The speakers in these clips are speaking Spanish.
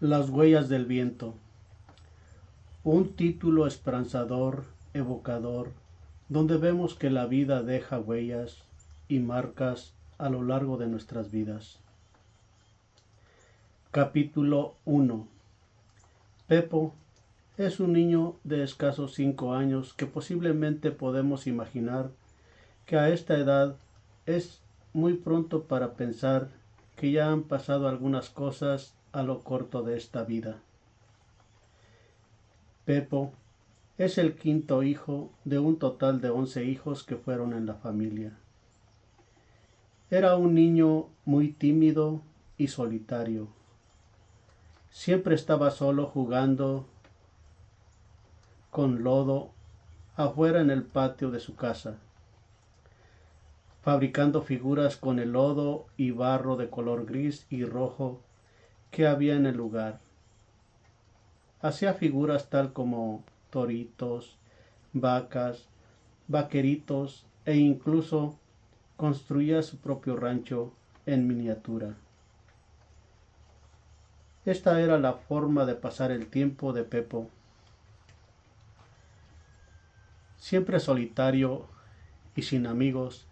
Las huellas del viento. Un título esperanzador, evocador, donde vemos que la vida deja huellas y marcas a lo largo de nuestras vidas. Capítulo 1. Pepo es un niño de escasos 5 años que posiblemente podemos imaginar que a esta edad es muy pronto para pensar que ya han pasado algunas cosas a lo corto de esta vida. Pepo es el quinto hijo de un total de 11 hijos que fueron en la familia. Era un niño muy tímido y solitario. Siempre estaba solo jugando con lodo afuera en el patio de su casa, fabricando figuras con el lodo y barro de color gris y rojo que había en el lugar. Hacía figuras tal como toritos, vacas, vaqueritos e incluso construía su propio rancho en miniatura. Esta era la forma de pasar el tiempo de Pepo. Siempre solitario y sin amigos,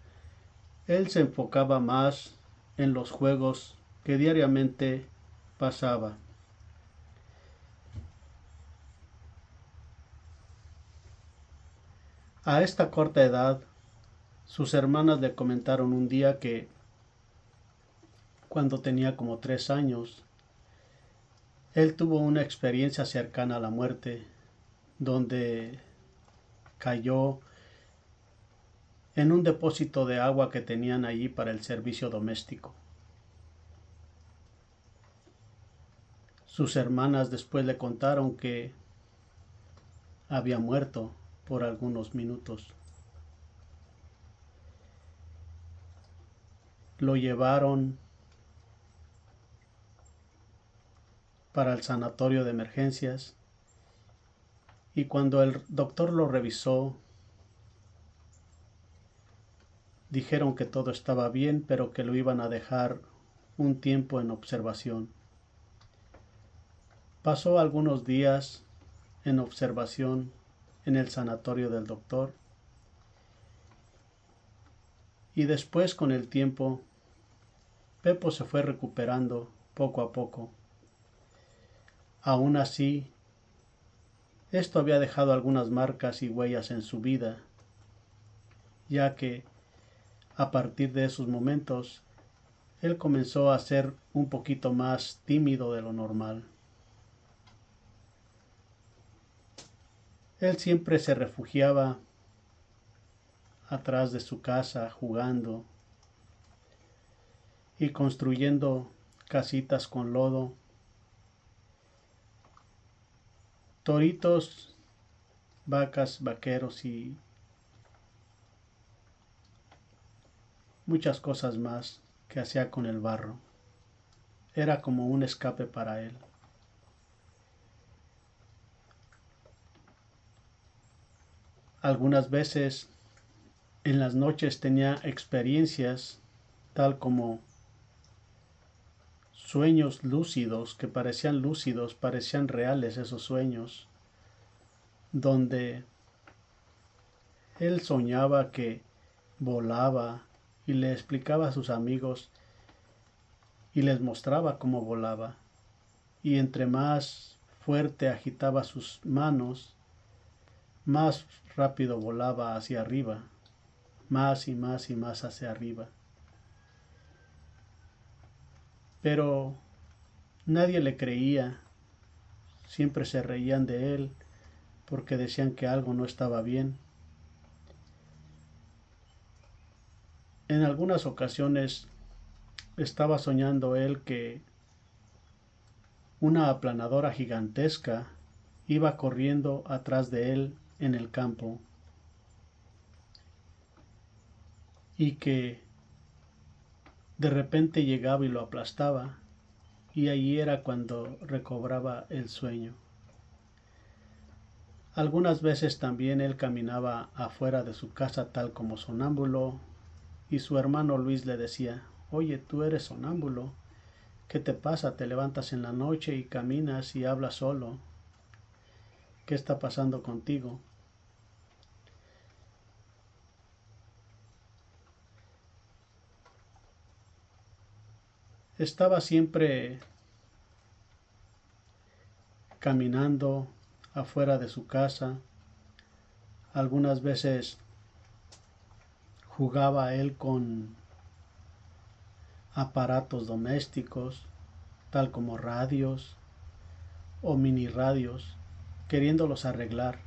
él se enfocaba más en los juegos que diariamente pasaba. A esta corta edad, sus hermanas le comentaron un día que, cuando tenía como 3 años, él tuvo una experiencia cercana a la muerte, donde cayó en un depósito de agua que tenían allí para el servicio doméstico. Sus hermanas después le contaron que había muerto por algunos minutos. Lo llevaron para el sanatorio de emergencias y cuando el doctor lo revisó, dijeron que todo estaba bien, pero que lo iban a dejar un tiempo en observación. Pasó algunos días en observación en el sanatorio del doctor y después, con el tiempo, Pepo se fue recuperando poco a poco. Aún así, esto había dejado algunas marcas y huellas en su vida, ya que a partir de esos momentos él comenzó a ser un poquito más tímido de lo normal. Él siempre se refugiaba atrás de su casa jugando y construyendo casitas con lodo, toritos, vacas, vaqueros y muchas cosas más que hacía con el barro. Era como un escape para él. Algunas veces en las noches tenía experiencias tal como sueños lúcidos, que parecían lúcidos, parecían reales esos sueños, donde él soñaba que volaba y le explicaba a sus amigos y les mostraba cómo volaba. Y entre más fuerte agitaba sus manos, más rápido volaba hacia arriba, más y más y más hacia arriba. Pero nadie le creía, siempre se reían de él porque decían que algo no estaba bien. En algunas ocasiones estaba soñando él que una aplanadora gigantesca iba corriendo atrás de él en el campo y que de repente llegaba y lo aplastaba, y allí era cuando recobraba el sueño. Algunas veces también él caminaba afuera de su casa tal como sonámbulo, y su hermano Luis le decía: oye, tú eres sonámbulo, ¿Qué te pasa? Te levantas en la noche y caminas y hablas solo. ¿Qué está pasando contigo? Estaba siempre caminando afuera de su casa. Algunas veces jugaba él con aparatos domésticos, tal como radios o mini radios, queriéndolos arreglar.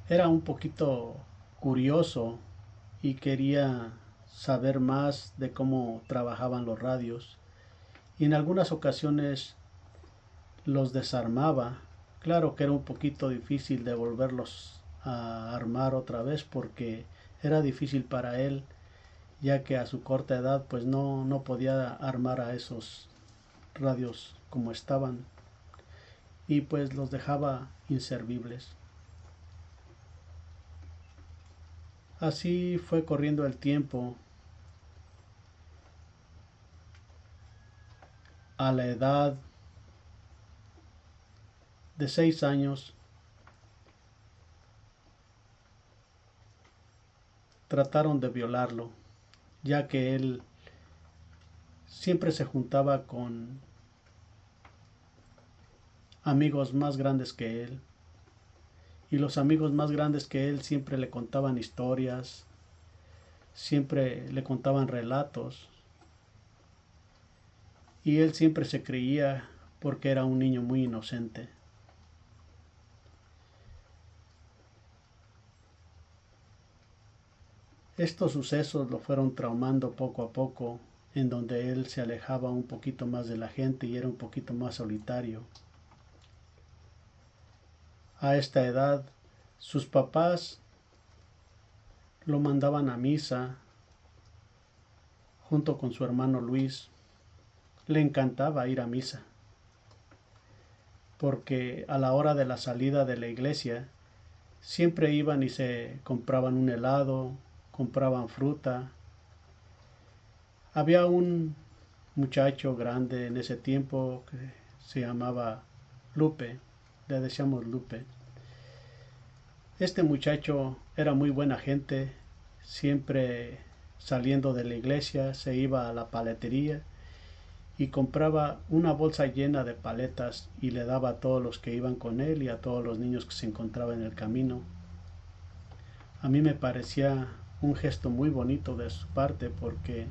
Era un poquito curioso y quería saber más de cómo trabajaban los radios, y en algunas ocasiones los desarmaba. Claro que era un poquito difícil de volverlos a armar otra vez porque era difícil para él, ya que a su corta edad pues no podía armar a esos radios como estaban, y pues los dejaba inservibles. Así fue corriendo el tiempo. A la edad de 6 años trataron de violarlo, ya que él siempre se juntaba con amigos más grandes que él, y los amigos más grandes que él siempre le contaban historias, siempre le contaban relatos, y él siempre se creía porque era un niño muy inocente. Estos sucesos lo fueron traumando poco a poco, en donde él se alejaba un poquito más de la gente y era un poquito más solitario. A esta edad, sus papás lo mandaban a misa junto con su hermano Luis. Le encantaba ir a misa, porque a la hora de la salida de la iglesia siempre iban y se compraban un helado, compraban fruta. Había un muchacho grande en ese tiempo que se llamaba Lupe, le decíamos Lupe. Este muchacho era muy buena gente, siempre saliendo de la iglesia se iba a la paletería y compraba una bolsa llena de paletas y le daba a todos los que iban con él y a todos los niños que se encontraban en el camino. A mí me parecía un gesto muy bonito de su parte, porque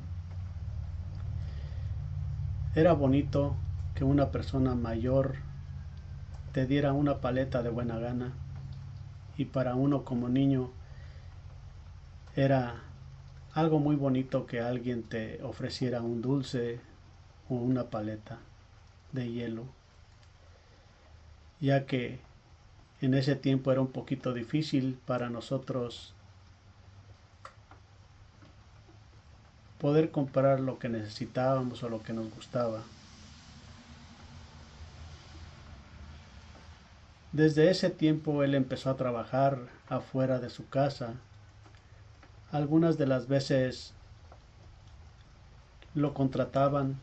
era bonito que una persona mayor te diera una paleta de buena gana, y para uno como niño era algo muy bonito que alguien te ofreciera un dulce o una paleta de hielo, ya que en ese tiempo era un poquito difícil para nosotros poder comprar lo que necesitábamos o lo que nos gustaba. Desde ese tiempo él empezó a trabajar afuera de su casa. Algunas de las veces lo contrataban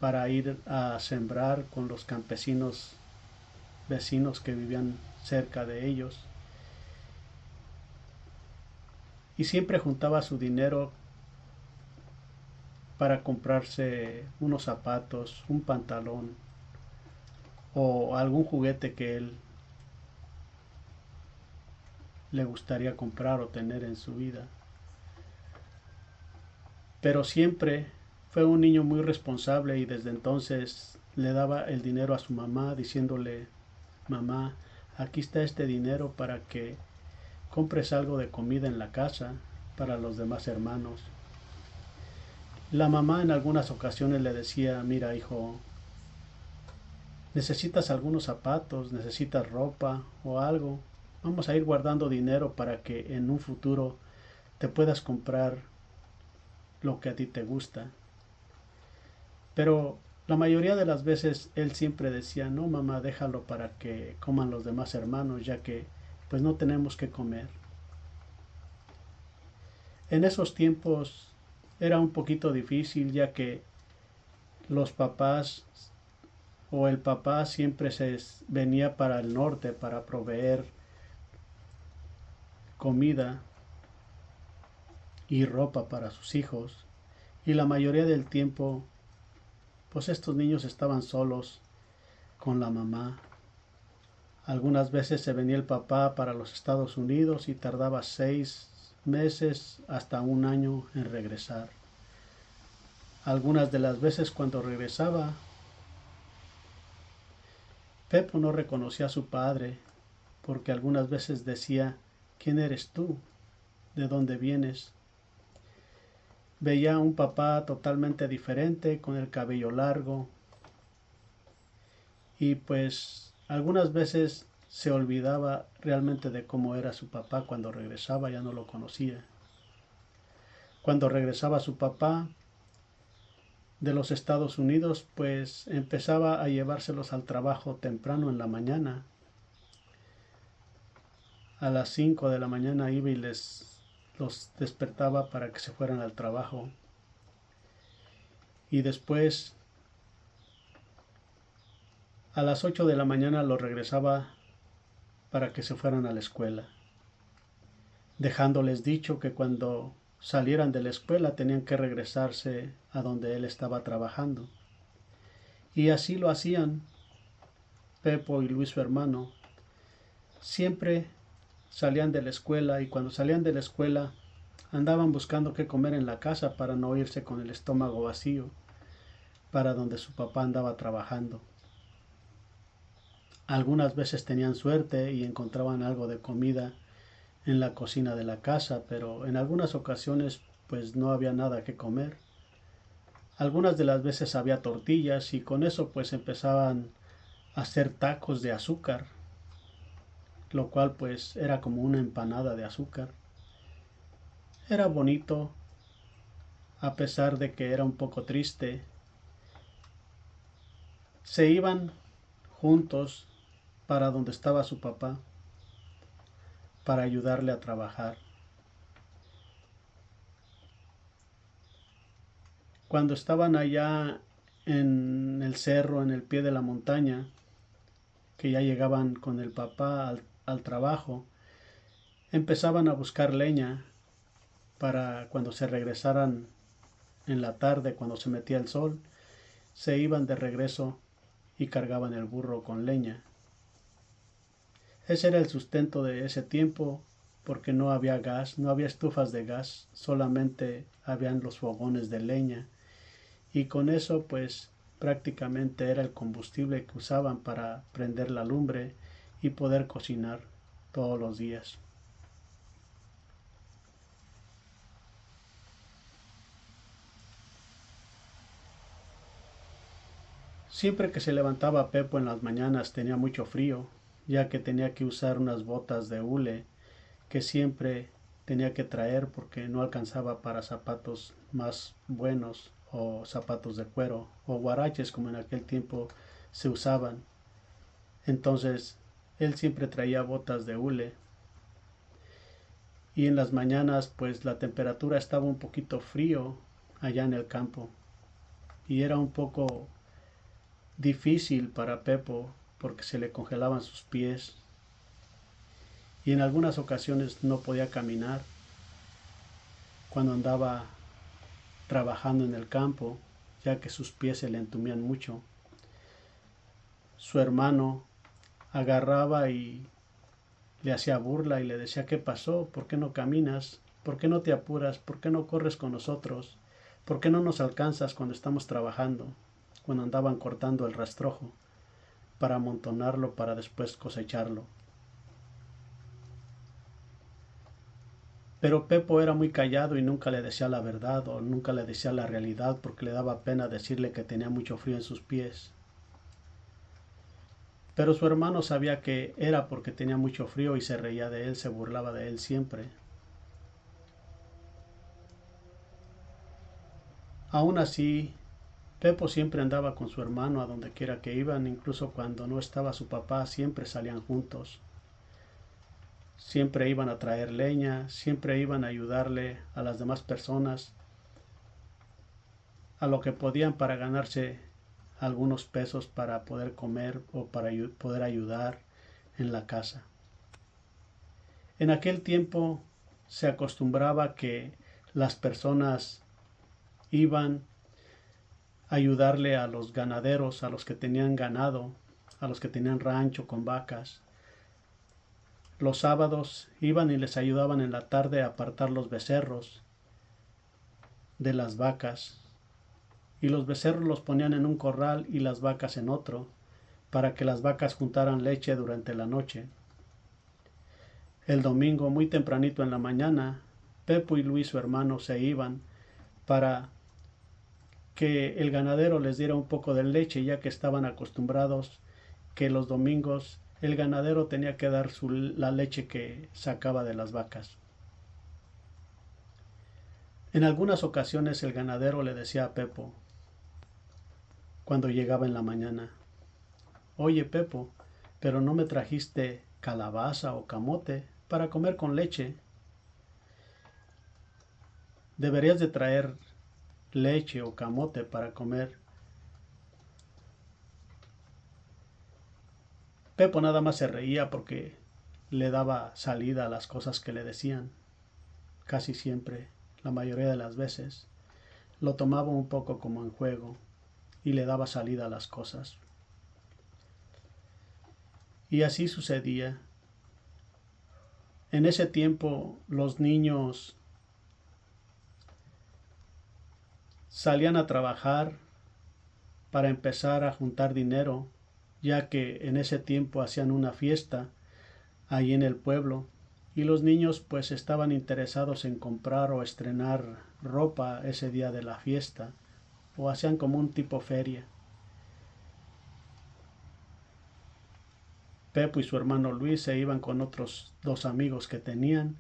para ir a sembrar con los campesinos vecinos que vivían cerca de ellos, y siempre juntaba su dinero para comprarse unos zapatos, un pantalón o algún juguete que él le gustaría comprar o tener en su vida. Pero siempre fue un niño muy responsable, y desde entonces le daba el dinero a su mamá diciéndole: mamá, aquí está este dinero para que compres algo de comida en la casa para los demás hermanos. La mamá en algunas ocasiones le decía: mira, hijo, necesitas algunos zapatos, necesitas ropa o algo, vamos a ir guardando dinero para que en un futuro te puedas comprar lo que a ti te gusta. Pero la mayoría de las veces él siempre decía: no, mamá, déjalo para que coman los demás hermanos, ya que pues no tenemos que comer. En esos tiempos era un poquito difícil, ya que los papás o el papá siempre se venía para el norte para proveer comida y ropa para sus hijos, y la mayoría del tiempo pues estos niños estaban solos con la mamá. Algunas veces se venía el papá para los Estados Unidos y tardaba 6 meses hasta un año en regresar. Algunas de las veces cuando regresaba, Pepo no reconocía a su padre, porque algunas veces decía: ¿quién eres tú? ¿De dónde vienes? Veía a un papá totalmente diferente, con el cabello largo, y pues algunas veces se olvidaba realmente de cómo era su papá. Cuando regresaba ya no lo conocía. Cuando regresaba su papá de los Estados Unidos, pues empezaba a llevárselos al trabajo temprano en la mañana. A las 5 de la mañana iba y los despertaba para que se fueran al trabajo. Y después a las 8 de la mañana los regresaba para que se fueran a la escuela, dejándoles dicho que cuando salieran de la escuela tenían que regresarse a donde él estaba trabajando. Y así lo hacían. Pepo y Luis, su hermano, siempre salían de la escuela, y cuando salían de la escuela andaban buscando qué comer en la casa para no irse con el estómago vacío para donde su papá andaba trabajando. Algunas veces tenían suerte y encontraban algo de comida en la cocina de la casa, pero en algunas ocasiones pues no había nada que comer. Algunas de las veces había tortillas, y con eso pues empezaban a hacer tacos de azúcar, lo cual pues era como una empanada de azúcar. Era bonito, a pesar de que era un poco triste. Se iban juntos para donde estaba su papá para ayudarle a trabajar. Cuando estaban allá en el cerro, en el pie de la montaña, que ya llegaban con el papá al trabajo, empezaban a buscar leña para cuando se regresaran en la tarde, cuando se metía el sol, se iban de regreso y cargaban el burro con leña. Ese era el sustento de ese tiempo, porque no había gas, no había estufas de gas, solamente habían los fogones de leña, y con eso pues prácticamente era el combustible que usaban para prender la lumbre y poder cocinar todos los días. Siempre que se levantaba Pepo en las mañanas tenía mucho frío, ya que tenía que usar unas botas de hule que siempre tenía que traer porque no alcanzaba para zapatos más buenos, o zapatos de cuero, o guaraches como en aquel tiempo se usaban. Entonces él siempre traía botas de hule, y en las mañanas pues la temperatura estaba un poquito frío allá en el campo, y era un poco difícil para Pepo porque se le congelaban sus pies, y en algunas ocasiones no podía caminar cuando andaba trabajando en el campo, ya que sus pies se le entumían mucho. Su hermano agarraba y le hacía burla y le decía: ¿qué pasó? ¿Por qué no caminas? ¿Por qué no te apuras? ¿Por qué no corres con nosotros? ¿Por qué no nos alcanzas cuando estamos trabajando? Cuando andaban cortando el rastrojo para amontonarlo para después cosecharlo. Pero Pepo era muy callado y nunca le decía la verdad, o nunca le decía la realidad, porque le daba pena decirle que tenía mucho frío en sus pies. Pero su hermano sabía que era porque tenía mucho frío y se reía de él, se burlaba de él siempre. Aún así, Pepo siempre andaba con su hermano a donde quiera que iban, incluso cuando no estaba su papá, siempre salían juntos. Siempre iban a traer leña, siempre iban a ayudarle a las demás personas a lo que podían para ganarse algunos pesos para poder comer o para poder ayudar en la casa. En aquel tiempo se acostumbraba que las personas iban a ayudarle a los ganaderos, a los que tenían ganado, a los que tenían rancho con vacas. Los sábados iban y les ayudaban en la tarde a apartar los becerros de las vacas, y los becerros los ponían en un corral y las vacas en otro, para que las vacas juntaran leche durante la noche. El domingo, muy tempranito en la mañana, Pepo y Luis, su hermano, se iban para que el ganadero les diera un poco de leche, ya que estaban acostumbrados que los domingos el ganadero tenía que dar la leche que sacaba de las vacas. En algunas ocasiones el ganadero le decía a Pepo, cuando llegaba en la mañana: «Oye, Pepo, pero no me trajiste calabaza o camote para comer con leche. Deberías de traer leche o camote para comer». Pepo nada más se reía porque le daba salida a las cosas que le decían. Casi siempre, la mayoría de las veces, lo tomaba un poco como en juego y le daba salida a las cosas. Y así sucedía. En ese tiempo los niños salían a trabajar para empezar a juntar dinero, ya que en ese tiempo hacían una fiesta ahí en el pueblo, y los niños pues estaban interesados en comprar o estrenar ropa ese día de la fiesta, o hacían como un tipo feria. Pepo y su hermano Luis se iban con otros 2 amigos que tenían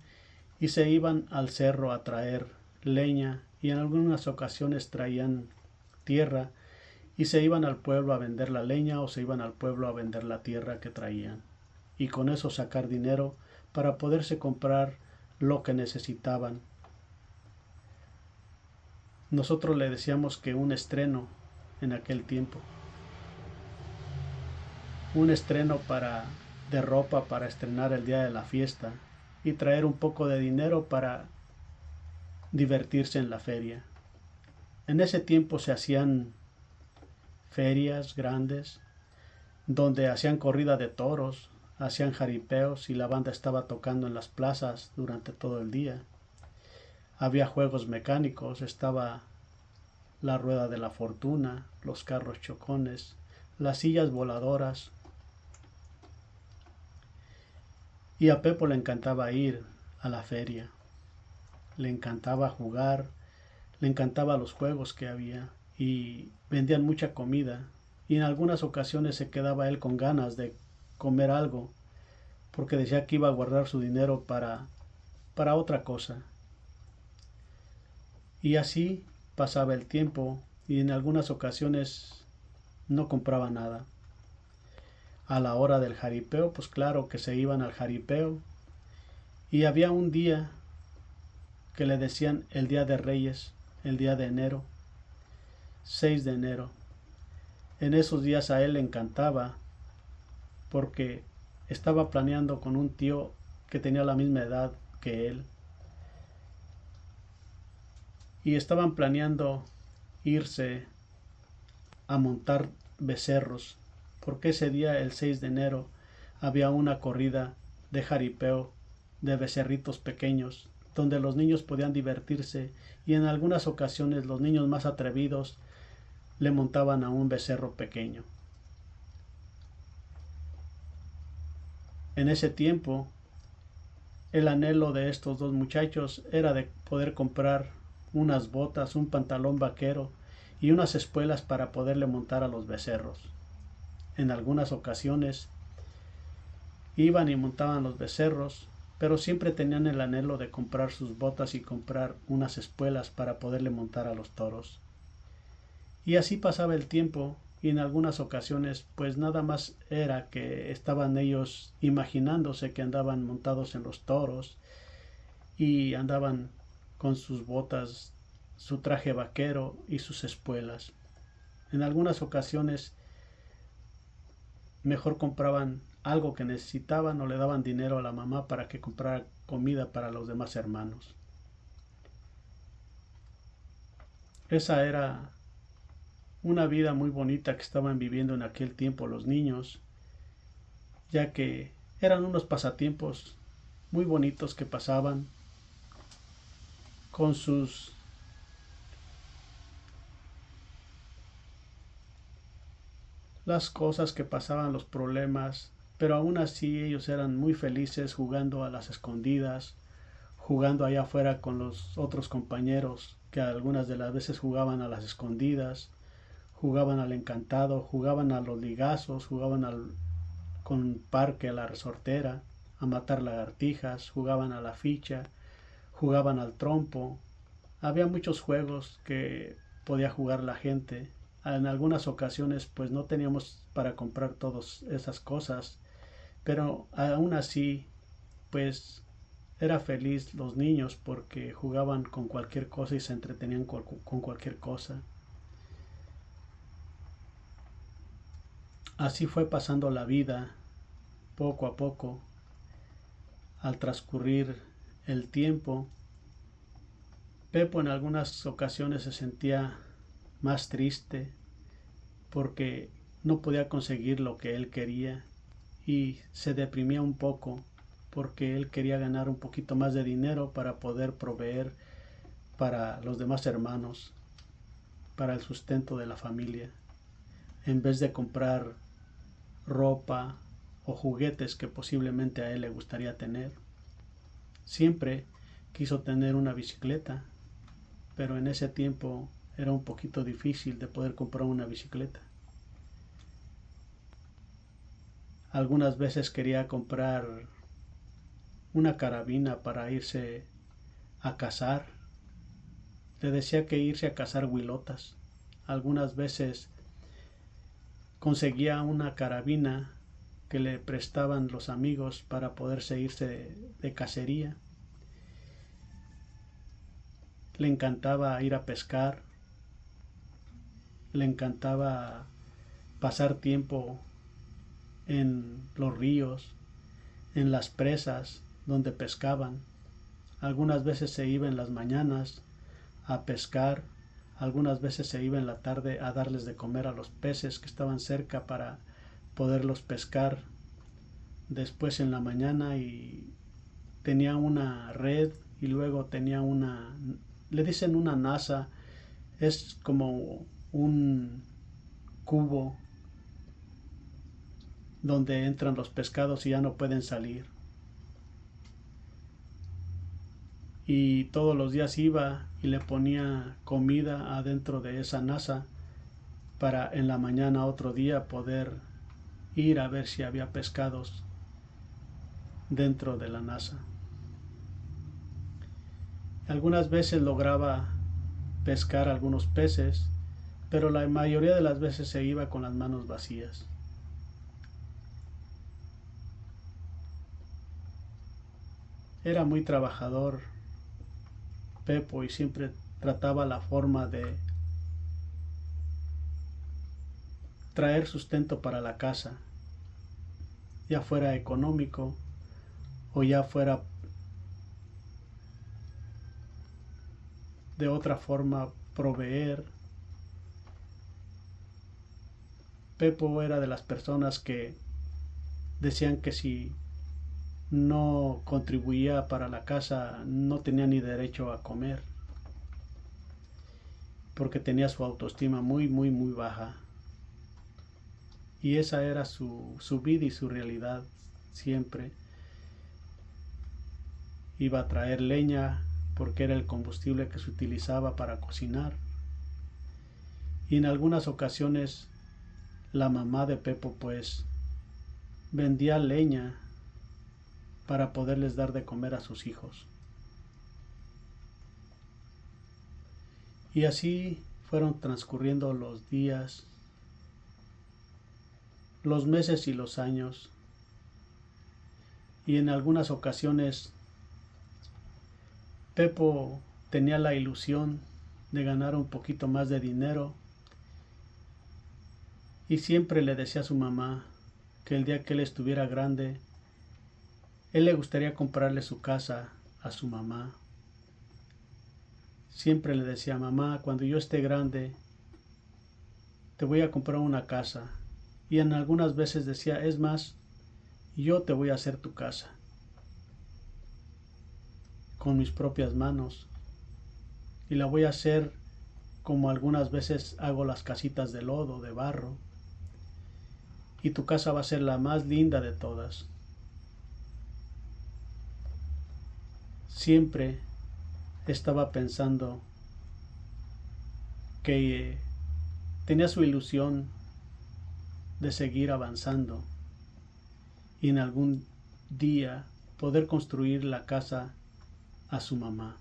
y se iban al cerro a traer leña, y en algunas ocasiones traían tierra y se iban al pueblo a vender la leña o se iban al pueblo a vender la tierra que traían, y con eso sacar dinero para poderse comprar lo que necesitaban. Nosotros le decíamos que un estreno en aquel tiempo, un estreno de ropa para estrenar el día de la fiesta y traer un poco de dinero para divertirse en la feria. En ese tiempo se hacían ferias grandes donde hacían corrida de toros, hacían jaripeos y la banda estaba tocando en las plazas durante todo el día. Había juegos mecánicos, estaba la rueda de la fortuna, los carros chocones, las sillas voladoras. Y a Pepo le encantaba ir a la feria, le encantaba jugar, le encantaban los juegos que había, y vendían mucha comida, y en algunas ocasiones se quedaba él con ganas de comer algo, porque decía que iba a guardar su dinero para otra cosa. Y así pasaba el tiempo, y en algunas ocasiones no compraba nada. A la hora del jaripeo, pues claro que se iban al jaripeo, y había un día que le decían el Día de Reyes, el día de enero, 6 de enero. En esos días a él le encantaba porque estaba planeando con un tío que tenía la misma edad que él, y estaban planeando irse a montar becerros, porque ese día, el 6 de enero, había una corrida de jaripeo de becerritos pequeños, donde los niños podían divertirse, y en algunas ocasiones los niños más atrevidos le montaban a un becerro pequeño. En ese tiempo, el anhelo de estos 2 muchachos era de poder comprar unas botas, un pantalón vaquero y unas espuelas para poderle montar a los becerros. En algunas ocasiones iban y montaban los becerros, pero siempre tenían el anhelo de comprar sus botas y comprar unas espuelas para poderle montar a los toros. Y así pasaba el tiempo, y en algunas ocasiones pues nada más era que estaban ellos imaginándose que andaban montados en los toros y andaban con sus botas su traje vaquero y sus espuelas. En algunas ocasiones mejor compraban algo que necesitaban o le daban dinero a la mamá para que comprara comida para los demás hermanos. Esa era una vida muy bonita que estaban viviendo en aquel tiempo los niños, ya que eran unos pasatiempos muy bonitos que pasaban con sus las cosas que pasaban, los problemas, pero aún así ellos eran muy felices jugando a las escondidas, jugando allá afuera con los otros compañeros que algunas de las veces jugaban a las escondidas, jugaban al encantado, jugaban a los ligazos, jugaban con parque a la resortera, a matar lagartijas, jugaban a la ficha, jugaban al trompo. Había muchos juegos que podía jugar la gente. En algunas ocasiones pues no teníamos para comprar todas esas cosas, pero aún así pues era feliz los niños porque jugaban con cualquier cosa y se entretenían con cualquier cosa. Así fue pasando la vida poco a poco. Al transcurrir el tiempo, Pepo en algunas ocasiones se sentía más triste porque no podía conseguir lo que él quería y se deprimía un poco porque él quería ganar un poquito más de dinero para poder proveer para los demás hermanos, para el sustento de la familia, en vez de comprar ropa o juguetes que posiblemente a él le gustaría tener. Siempre quiso tener una bicicleta, pero en ese tiempo era un poquito difícil de poder comprar una bicicleta. Algunas veces quería comprar una carabina para irse a cazar. Le decía que irse a cazar huilotas. Algunas veces conseguía una carabina que le prestaban los amigos para poderse irse de cacería. Le encantaba ir a pescar, le encantaba pasar tiempo en los ríos, en las presas donde pescaban. Algunas veces se iba en las mañanas a pescar, algunas veces se iba en la tarde a darles de comer a los peces que estaban cerca para poderlos pescar después en la mañana, y tenía una red y luego tenía le dicen una nasa, es como un cubo donde entran los pescados y ya no pueden salir. Y todos los días iba y le ponía comida adentro de esa nasa para en la mañana otro día poder ir a ver si había pescados dentro de la nasa. Algunas veces lograba pescar algunos peces, pero la mayoría de las veces se iba con las manos vacías. Era muy trabajador Pepo y siempre trataba la forma de traer sustento para la casa, ya fuera económico o ya fuera de otra forma proveer. Pepo era de las personas que decían que si no contribuía para la casa no tenía ni derecho a comer, porque tenía su autoestima muy baja. Y esa era su vida y su realidad. Siempre iba a traer leña porque era el combustible que se utilizaba para cocinar. Y en algunas ocasiones la mamá de Pepo pues vendía leña para poderles dar de comer a sus hijos. Y así fueron transcurriendo los días, los meses y los años. Y en algunas ocasiones Pepo tenía la ilusión de ganar un poquito más de dinero, y siempre le decía a su mamá que el día que él estuviera grande, él le gustaría comprarle su casa a su mamá. Siempre le decía: mamá, cuando yo esté grande, te voy a comprar una casa. Y en algunas veces decía: es más, yo te voy a hacer tu casa con mis propias manos, y la voy a hacer como algunas veces hago las casitas de lodo, de barro, y tu casa va a ser la más linda de todas. Siempre estaba pensando que tenía su ilusión de seguir avanzando y en algún día poder construir la casa a su mamá.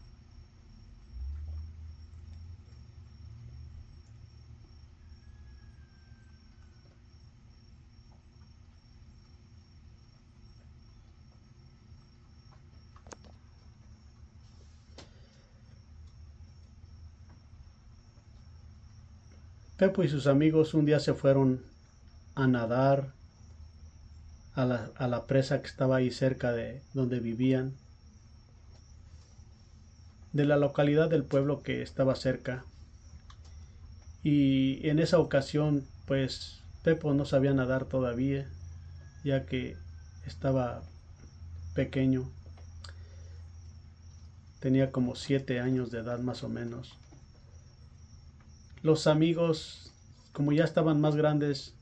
Pepo y sus amigos un día se fueron a nadar a la presa que estaba ahí cerca de donde vivían, de la localidad del pueblo que estaba cerca. Y en esa ocasión, pues Pepo no sabía nadar todavía, ya que estaba pequeño, tenía como 7 años de edad más o menos. Los amigos, como ya estaban más grandes,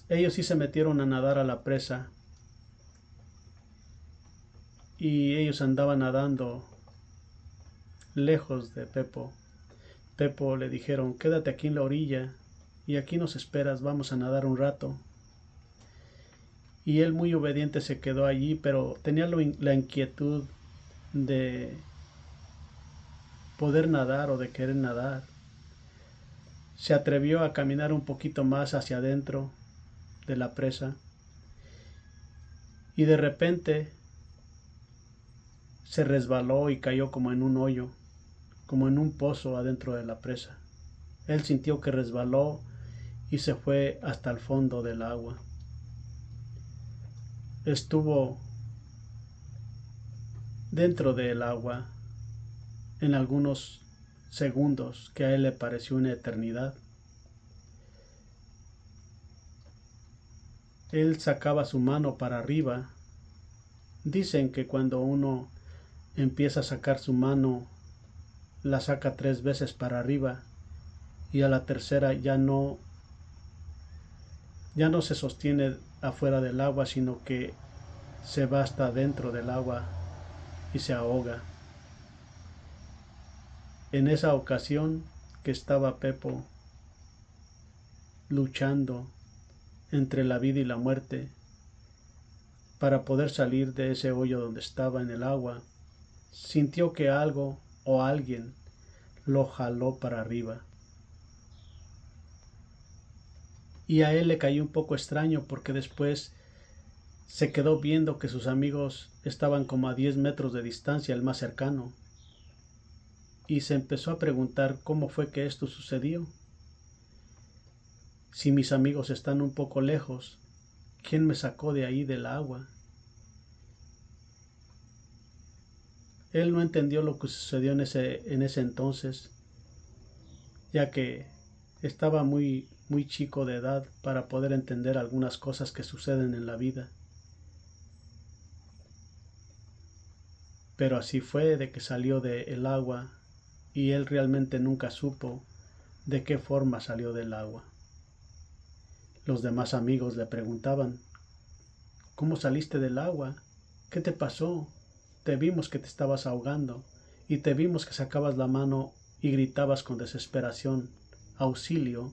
ellos sí se metieron a nadar a la presa, y ellos andaban nadando lejos de Pepo. Pepo le dijeron: quédate aquí en la orilla y aquí nos esperas, vamos a nadar un rato. Y él, muy obediente, se quedó allí, pero tenía la inquietud de poder nadar o de querer nadar. Se atrevió a caminar un poquito más hacia adentro de la presa, y de repente se resbaló y cayó como en un hoyo, como en un pozo adentro de la presa. Él sintió que resbaló y se fue hasta el fondo del agua. Estuvo dentro del agua en algunos segundos que a él le pareció una eternidad. Él sacaba su mano para arriba. Dicen que cuando uno empieza a sacar su mano, la saca 3 veces para arriba, y a la tercera ya no se sostiene afuera del agua, sino que se va hasta dentro del agua y se ahoga. En esa ocasión que estaba Pepo luchando entre la vida y la muerte para poder salir de ese hoyo donde estaba en el agua, sintió que algo o alguien lo jaló para arriba. Y a él le cayó un poco extraño, porque después se quedó viendo que sus amigos estaban como a 10 metros de distancia, el más cercano, y se empezó a preguntar cómo fue que esto sucedió. Si mis amigos están un poco lejos, ¿quién me sacó de ahí del agua? Él no entendió lo que sucedió en ese entonces, ya que estaba muy chico de edad para poder entender algunas cosas que suceden en la vida. Pero así fue de que salió del agua, y él realmente nunca supo de qué forma salió del agua. Los demás amigos le preguntaban: ¿cómo saliste del agua? ¿Qué te pasó? Te vimos que te estabas ahogando, y te vimos que sacabas la mano y gritabas con desesperación: auxilio.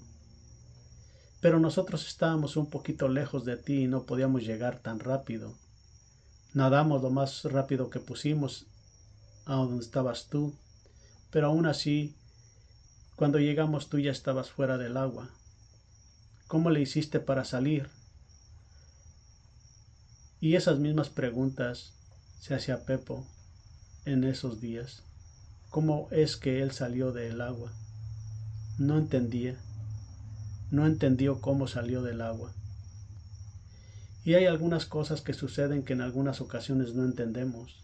Pero nosotros estábamos un poquito lejos de ti y no podíamos llegar tan rápido. Nadamos lo más rápido que pusimos a donde estabas tú, pero aún así, cuando llegamos tú ya estabas fuera del agua. ¿Cómo le hiciste para salir? Y esas mismas preguntas se hacía Pepo en esos días. cómo es que él salió del agua. No entendía. No entendió cómo salió del agua. Y hay algunas cosas que suceden que en algunas ocasiones no entendemos.